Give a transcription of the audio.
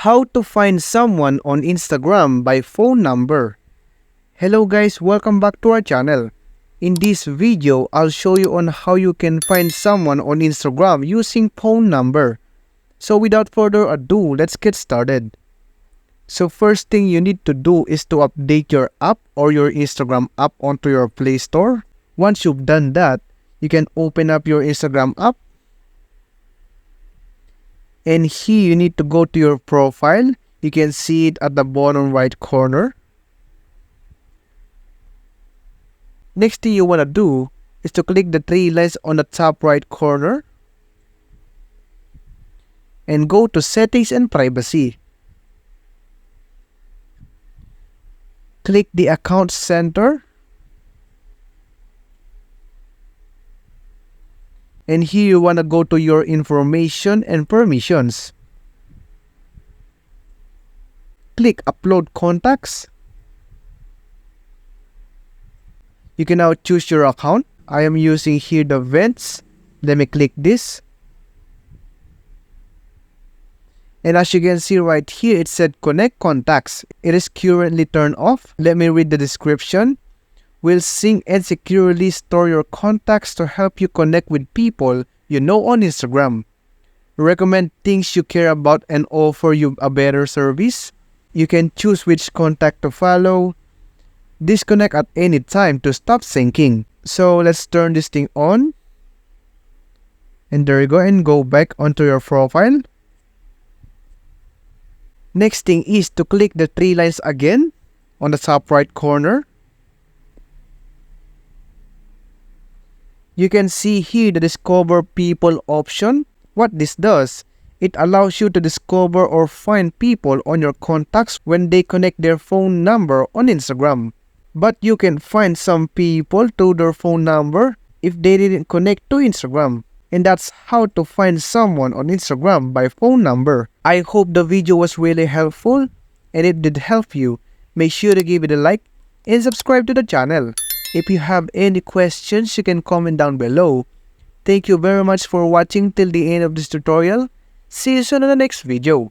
How to find someone on Instagram by phone number. Hello guys, welcome back to our channel. In this video, I'll show you on how you can find someone on Instagram using phone number. So without further ado, let's get started. So first thing you need to do is to update your app or your Instagram app onto your Play Store. Once you've done that, you can open up your Instagram app. And here you need to go to your profile. You can see it at the bottom right corner. Next thing you want to do is to click the three lines on the top right corner. And go to Settings and Privacy. Click the Account Center. And here you want to go to your information and permissions. Click Upload Contacts. You can now choose your account. I am using here the Vents. Let me click this. And as you can see right here, it said Connect Contacts. It is currently turned off. Let me read the description. Will sync and securely store your contacts to help you connect with people you know on Instagram. Recommend things you care about and offer you a better service. You can choose which contact to follow. Disconnect at any time to stop syncing. So let's turn this thing on. And there you go, and go back onto your profile. Next thing is to click the three lines again on the top right corner. You can see here the Discover People option. What this does, it allows you to discover or find people on your contacts when they connect their phone number on Instagram. But you can find some people through their phone number if they didn't connect to Instagram. And that's how to find someone on Instagram by phone number. I hope the video was really helpful and it did help you. Make sure to give it a like and subscribe to the channel. If you have any questions, you can comment down below. Thank you very much for watching till the end of this tutorial. See you soon in the next video.